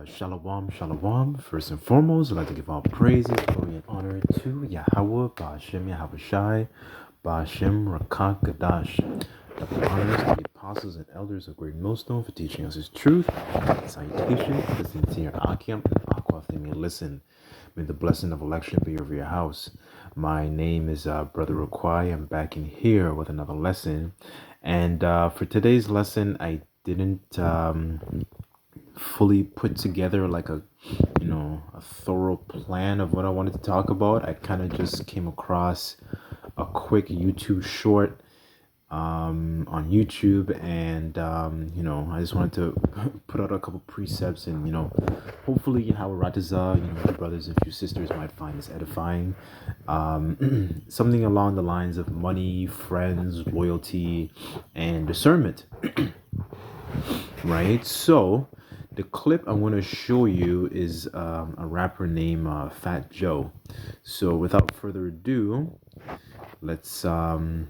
Shalom, shalom. First and foremost, I'd like to give all praises, glory, and honor to Yahweh, Ba'ashem Yahushai, Ba'ashem Rakak Gadash. Double honors to the apostles and elders of Great Millstone for teaching us his truth. Salutations to the sincere Akim and Aqua. May listen. May the blessing of election be over your house. My name is Brother Raquai. I'm back in here with another lesson. And for today's lesson, I didn't fully put together like a thorough plan of what I wanted to talk about. I kind of just came across a quick YouTube short on YouTube, and I just wanted to put out a couple precepts, and hopefully how Rataza, my brothers and few sisters might find this edifying. Something along the lines of money, friends, loyalty, and discernment. Right? So the clip I want to show you is a rapper named Fat Joe. So without further ado, let's jump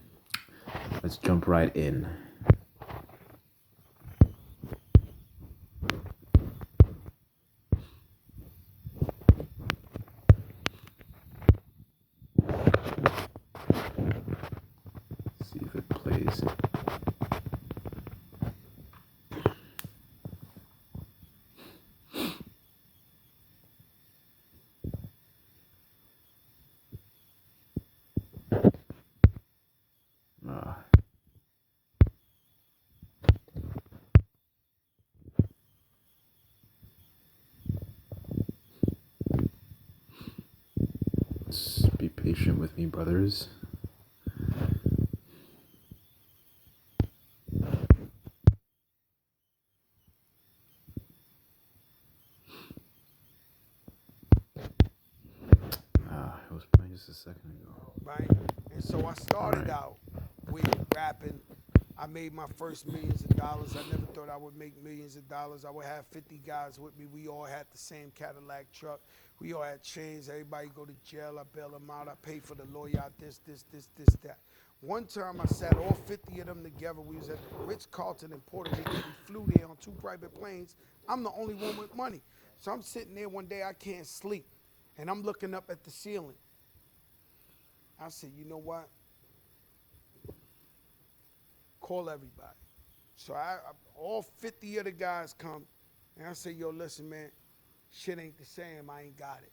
right in. See if it plays. Just be patient with me, brothers. It was playing just a second ago. Right? And so I started out with rapping. I made my first millions of dollars. I never thought I would make millions of dollars. I would have 50 guys with me. We all had the same Cadillac truck. We all had chains. Everybody go to jail. I bail them out. I pay for the lawyer out, this, that. One time I sat all 50 of them together. We was at the Ritz-Carlton in Puerto Rico. We flew there on 2 private planes. I'm the only one with money. So I'm sitting there one day, I can't sleep. And I'm looking up at the ceiling. I said, you know what? Call everybody. So all 50 of the guys come, and I say, yo, listen, man, shit ain't the same. I ain't got it.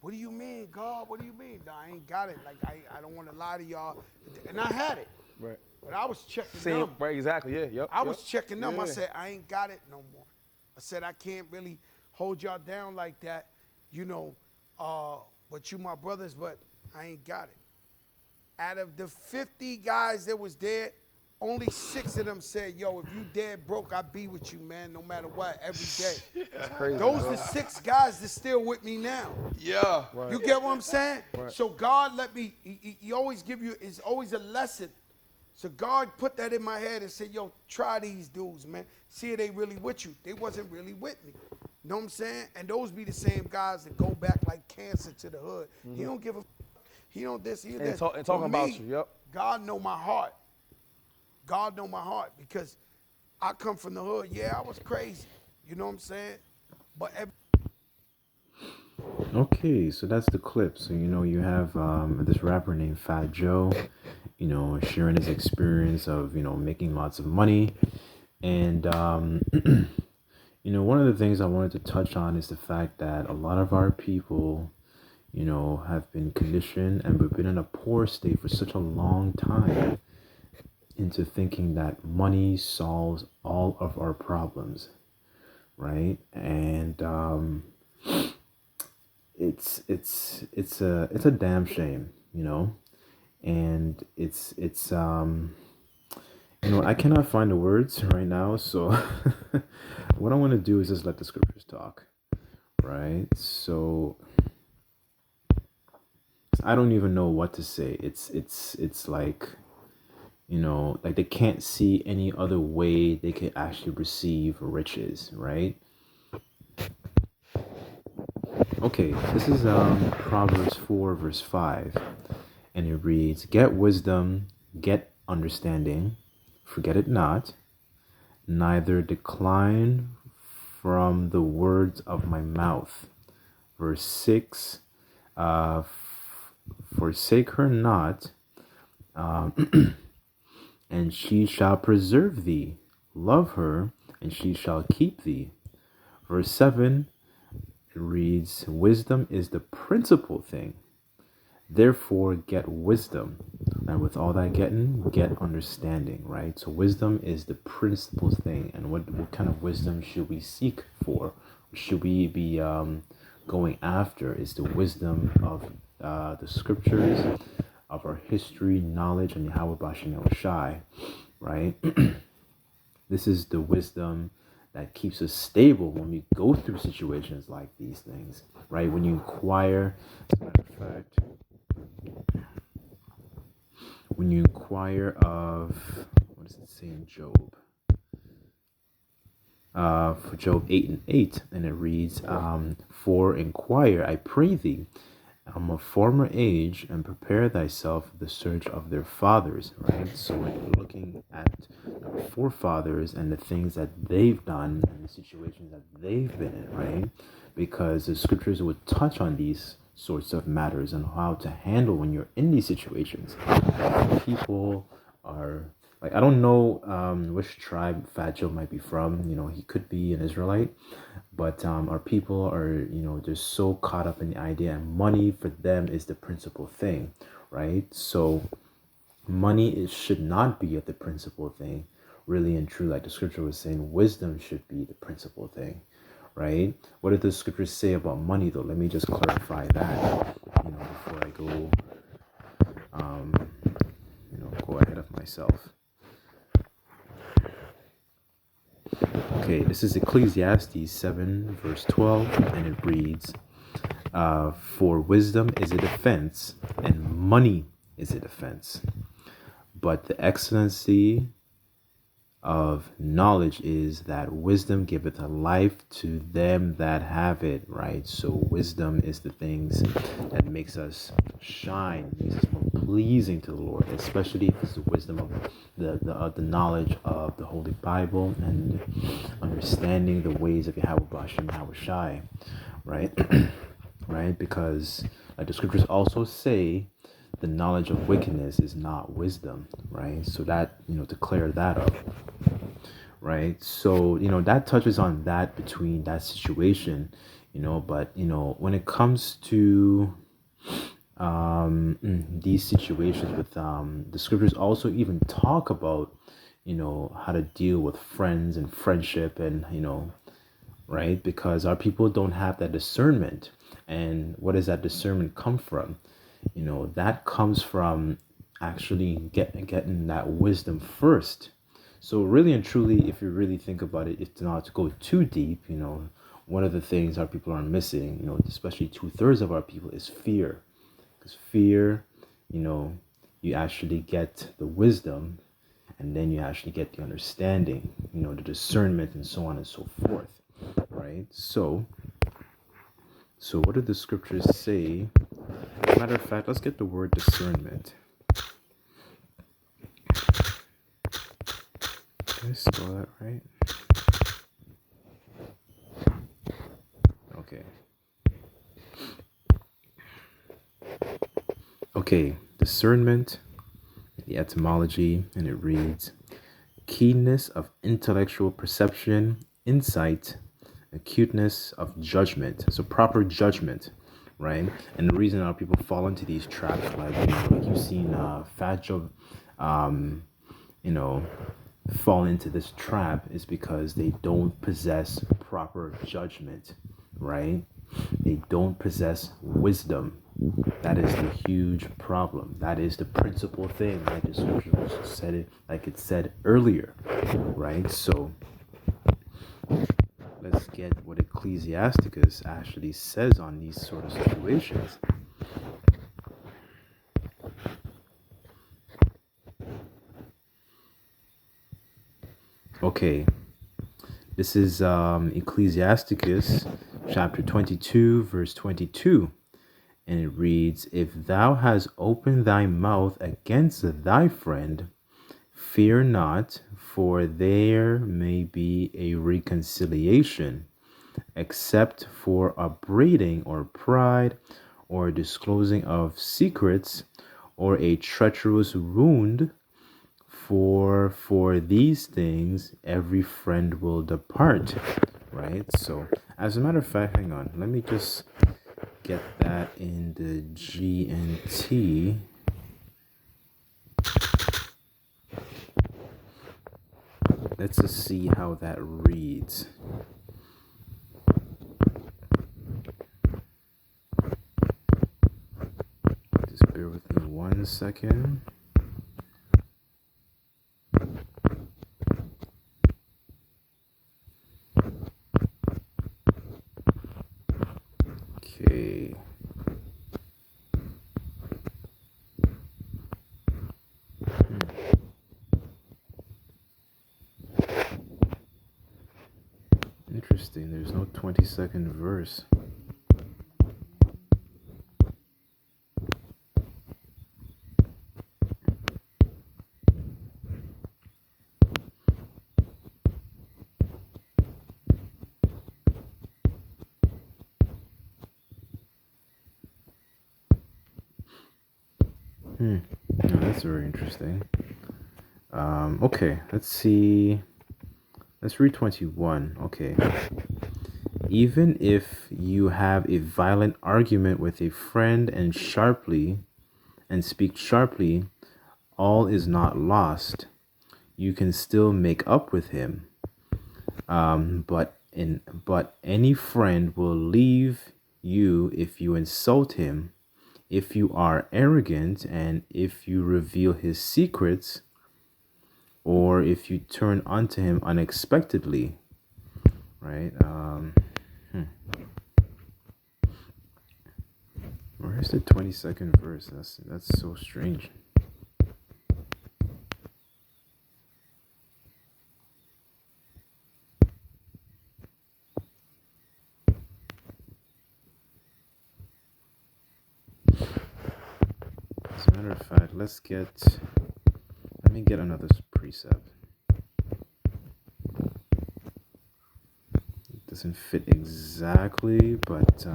What do you mean, God? What do you mean? No, I ain't got it. Like, I don't want to lie to y'all. And I had it. Right. But I was checking them. Right, exactly, yeah, yep. I was checking them. Yeah. I said, I ain't got it no more. I said, I can't really hold y'all down like that, but you my brothers, but I ain't got it. Out of the 50 guys that was there, only 6 of them said, yo, if you dead broke, I'll be with you, man, no matter what, every day. That's crazy. Those bro. the 6 guys that's still with me now. Yeah. Right. You get what I'm saying? Right. So God let me, he always give you, it's always a lesson. So God put that in my head and said, yo, try these dudes, man. See if they really with you. They wasn't really with me. You know what I'm saying? And those be the same guys that go back like cancer to the hood. Mm-hmm. He don't give a, he don't this, he And, that. talking about you, yep. God know my heart. God know my heart because I come from the hood. Yeah, I was crazy. You know what I'm saying? But Okay, so that's the clip. So you have this rapper named Fat Joe, sharing his experience of making lots of money, and one of the things I wanted to touch on is the fact that a lot of our people, have been conditioned and we've been in a poor state for such a long time into thinking that money solves all of our problems, right? And it's a damn shame, and it's I cannot find the words right now, so what I want to do is just let the scriptures talk, right? So I don't even know what to say. It's like like they can't see any other way they could actually receive riches, right? Okay, this is Proverbs 4 verse 5, and it reads, "Get wisdom, get understanding, forget it not, neither decline from the words of my mouth. Verse 6, forsake her not, and she shall preserve thee. Love her, and she shall keep thee. Verse 7, it reads, wisdom is the principal thing. Therefore, get wisdom. And with all that getting, get understanding, right? So wisdom is the principal thing. And what kind of wisdom should we seek for? Should we be going after? Is the wisdom of the scriptures, of our history, knowledge, and Yahweh Bashem Yahushai, right? This is the wisdom that keeps us stable when we go through situations like these things, right? When you inquire, as a matter of fact, when you inquire of, what does it say in Job? For Job 8:8, and it reads, for inquire, I pray thee, of former age, and prepare thyself for the search of their fathers, right? So we're looking at our forefathers and the things that they've done and the situations that they've been in, right? Because the scriptures would touch on these sorts of matters and how to handle when you're in these situations. People are like, I don't know which tribe Fat Joe might be from. You know, he could be an Israelite, but our people are, you know, just so caught up in the idea, and money for them is the principal thing, right? So money should not be the principal thing, really and true. Like the scripture was saying, wisdom should be the principal thing, right? What did the scriptures say about money, though? Let me just clarify that, you know, before I go, go ahead of myself. Okay, this is Ecclesiastes 7, verse 12, and it reads, for wisdom is a defense, and money is a defense. But the excellency of knowledge is that wisdom giveth a life to them that have it, right? So wisdom is the things that makes us shine, makes us more pleasing to the Lord, especially if it's the wisdom of the knowledge of the Holy Bible and understanding the ways of Yahweh Bashem Yahushai, right? Right? Because like the scriptures also say, the knowledge of wickedness is not wisdom, right? So that, you know, to clear that up, right? So, you know, that touches on that between that situation, you know, but, you know, when it comes to these situations with the scriptures also even talk about, you know, how to deal with friends and friendship and, you know, right? Because our people don't have that discernment. And what does that discernment come from? You know, that comes from actually getting that wisdom first. So really and truly, if you really think about it, it's not to go too deep, you know, one of the things our people are missing, you know, especially 2/3 of our people, is fear. Because fear, you know, you actually get the wisdom, and then you actually get the understanding, you know, the discernment, and so on and so forth, right? So what do the scriptures say? As a matter of fact, let's get the word discernment. Did I spell that right? Okay. Okay, discernment, the etymology, and it reads, keenness of intellectual perception, insight, acuteness of judgment. So proper judgment, right? And the reason our people fall into these traps, like, you know, like you've seen Fat Joe, you know, fall into this trap, is because they don't possess proper judgment, right? They don't possess wisdom. That is the huge problem. That is the principal thing, like the scripture said it, like it said earlier, right? So let's get what Ecclesiasticus actually says on these sort of situations. Okay, this is Ecclesiasticus chapter 22, verse 22. And it reads, if thou hast opened thy mouth against thy friend, fear not, for there may be a reconciliation. except for upbraiding or pride or disclosing of secrets or a treacherous wound. For these things every friend will depart. Right? So as a matter of fact, hang on, let me just get that in the GNT. Let's just see how that reads. Just bear with me 1 second. Okay. Interesting. There's no 22nd verse. No, that's very interesting. Okay, let's see. Let's read 21. Okay. Even if you have a violent argument with a friend and speak sharply, all is not lost. You can still make up with him. But any friend will leave you if you insult him, if you are arrogant, and if you reveal his secrets, or if you turn unto him unexpectedly. Right? Where's the 22nd verse? That's so strange. As a matter of fact, let me get another precept. It doesn't fit exactly, but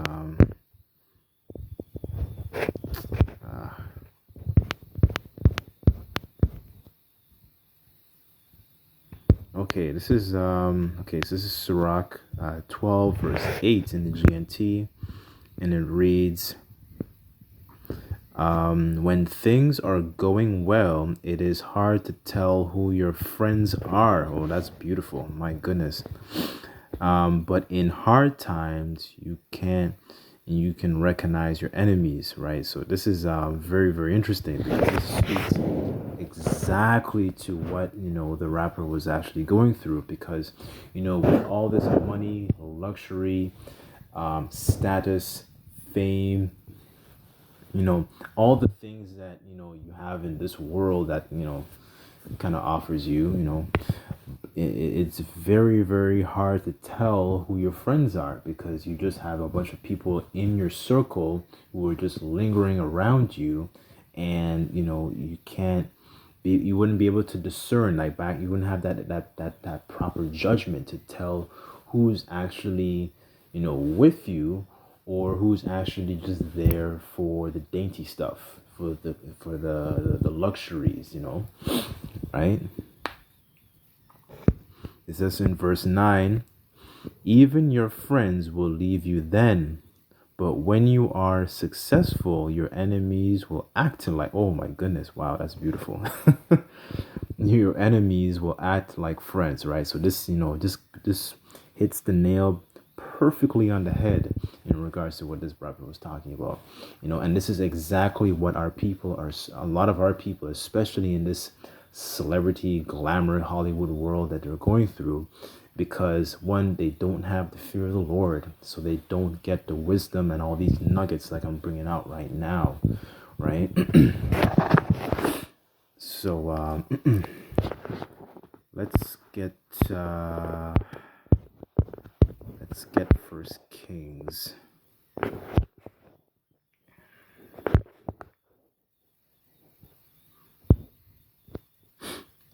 okay, this is so this is Sirach 12 verse 8 in the GNT, and it reads, when things are going well, it is hard to tell who your friends are. Oh, that's beautiful. My goodness. But in hard times, you can recognize your enemies, right? So this is very, very interesting, because this speaks exactly to what the rapper was actually going through, because with all this money, luxury, status, fame, all the things that you have in this world that kind of offers it's very, very hard to tell who your friends are, because you just have a bunch of people in your circle who are just lingering around you, and you wouldn't be able to discern, you wouldn't have that proper judgment to tell who's actually with you, or who's actually just there for the dainty stuff, for the luxuries, right? It says in verse 9, even your friends will leave you then, but when you are successful, your enemies will act like, oh my goodness, wow, that's beautiful. Your enemies will act like friends, right? So this hits the nail perfectly on the head in regards to what this brother was talking about. And this is exactly what a lot of our people, especially in this celebrity glamour Hollywood world that they're going through, because one, they don't have the fear of the Lord, so they don't get the wisdom and all these nuggets like I'm bringing out right now, right? So let's get First Kings.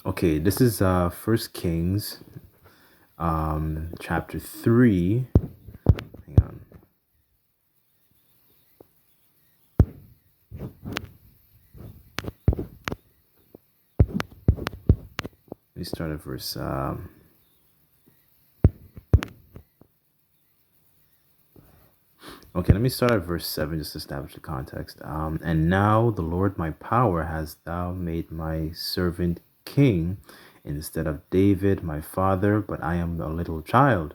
Okay, this is First Kings chapter 3, start at verse. Okay, let me start at verse 7 just to establish the context. And now, the Lord my power, has thou made my servant king instead of David my father, but I am a little child,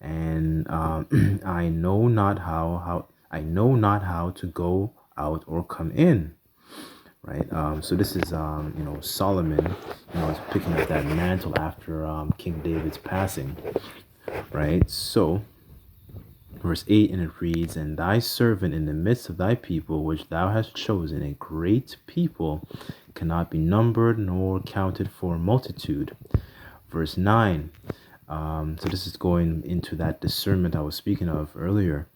and I know not how to go out or come in. Right. So this is Solomon, is picking up that mantle after King David's passing. Right. So verse 8, and it reads, and thy servant in the midst of thy people, which thou hast chosen, a great people, cannot be numbered nor counted for multitude. Verse 9. So this is going into that discernment I was speaking of earlier.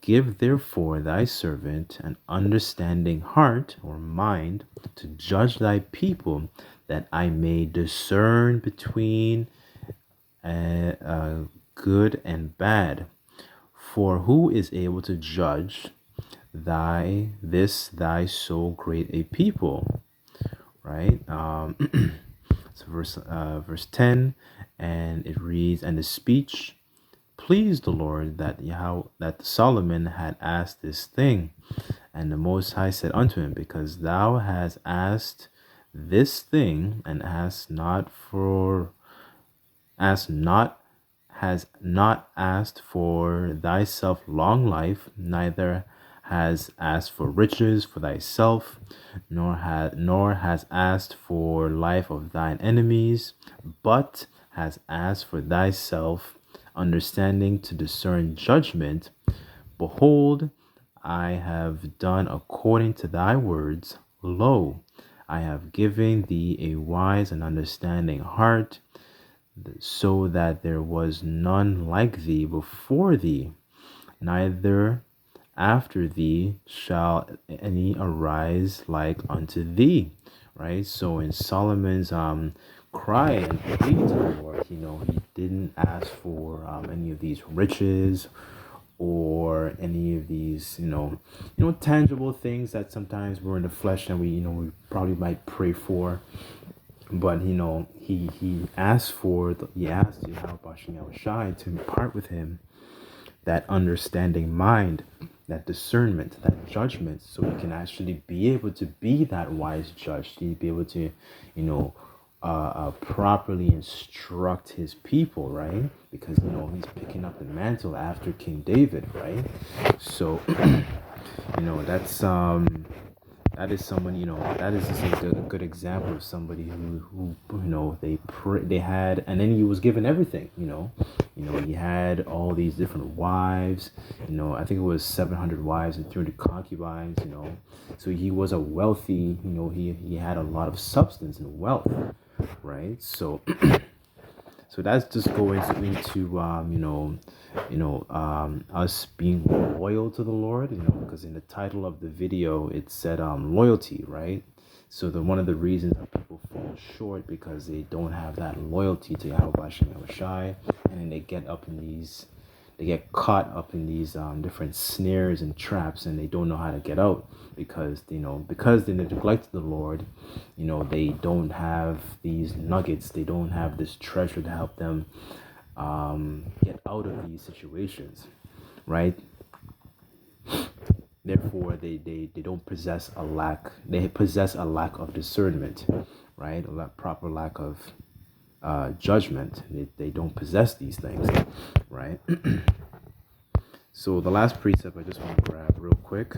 Give therefore thy servant an understanding heart or mind to judge thy people, that I may discern between good and bad. For who is able to judge thy so great a people? Right. So verse 10, and it reads, and the speech pleased the Lord, that Solomon had asked this thing. And the Most High said unto him, because thou hast asked this thing, and has not asked for thyself long life, neither has asked for riches for thyself, nor has asked for life of thine enemies, but has asked for thyself understanding to discern judgment. Behold, I have done according to thy words. Lo, I have given thee a wise and understanding heart, so that there was none like thee before thee, neither after thee shall any arise like unto thee. Right. So in Solomon's cry and plea to the Lord, he didn't ask for any of these riches or any of these tangible things that sometimes we're in the flesh and we probably might pray for. But he asked Yahweh Shai to impart with him that understanding mind, that discernment, that judgment, so he can actually be able to be that wise judge, to be able to properly instruct his people, right? Because he's picking up the mantle after King David, right? So that's that is someone, that is just a good example of somebody who they had, and then he was given everything. He had all these different wives. I think it was 700 wives and 300 concubines. So he was a wealthy. He had a lot of substance and wealth, right? So so that's just going into us being loyal to the Lord, because in the title of the video it said loyalty, right? So one of the reasons that people fall short, because they don't have that loyalty to Yahweh Shai, and then they get caught up in these different snares and traps, and they don't know how to get out, because they neglected the Lord. They don't have these nuggets, they don't have this treasure to help them get out of these situations, right? Therefore, they don't possess a lack. They possess a lack of discernment, right? Proper lack of judgment. They don't possess these things, right? So the last precept I just want to grab real quick.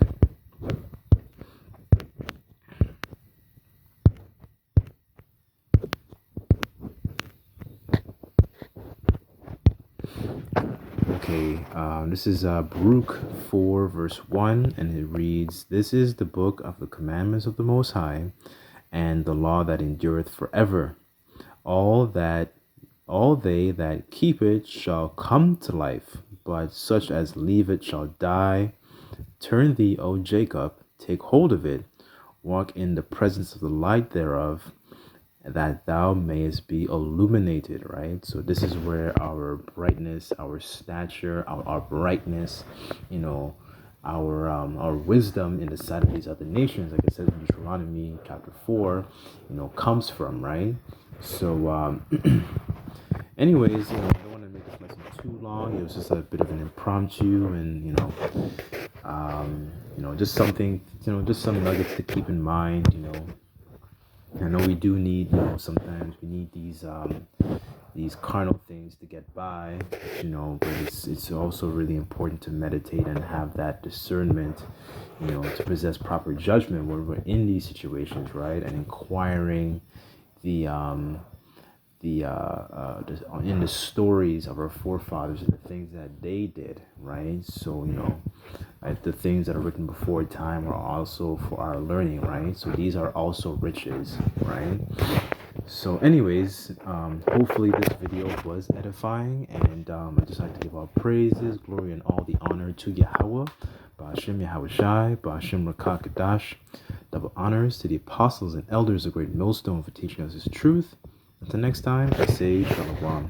Okay, this is Baruch 4 verse 1, and it reads, this is the book of the commandments of the Most High, and the law that endureth forever. All they that keep it shall come to life, but such as leave it shall die. Turn thee, O Jacob, take hold of it, walk in the presence of the light thereof, that thou mayest be illuminated, right? So this is where our brightness, our stature, our brightness, our wisdom in the sight of these other nations, like it says in Deuteronomy chapter 4, comes from, right? So, anyways, I don't want to make this lesson too long. It was just a bit of an impromptu, and just something, just some nuggets to keep in mind. I know we do need, sometimes we need these carnal things to get by, but it's also really important to meditate and have that discernment, to possess proper judgment when we're in these situations, right? And inquiring in the stories of our forefathers and the things that they did, right? So, like the things that are written before time are also for our learning, right? So these are also riches, right? So anyways, hopefully this video was edifying, and I just like to give all praises, glory, and all the honor to Yahweh, Ba'ashem Yahweh Shai, Ba'ashem Rakakadash. Double honors to the apostles and elders of Great Millstone for teaching us his truth. Until next time, I say Shalom.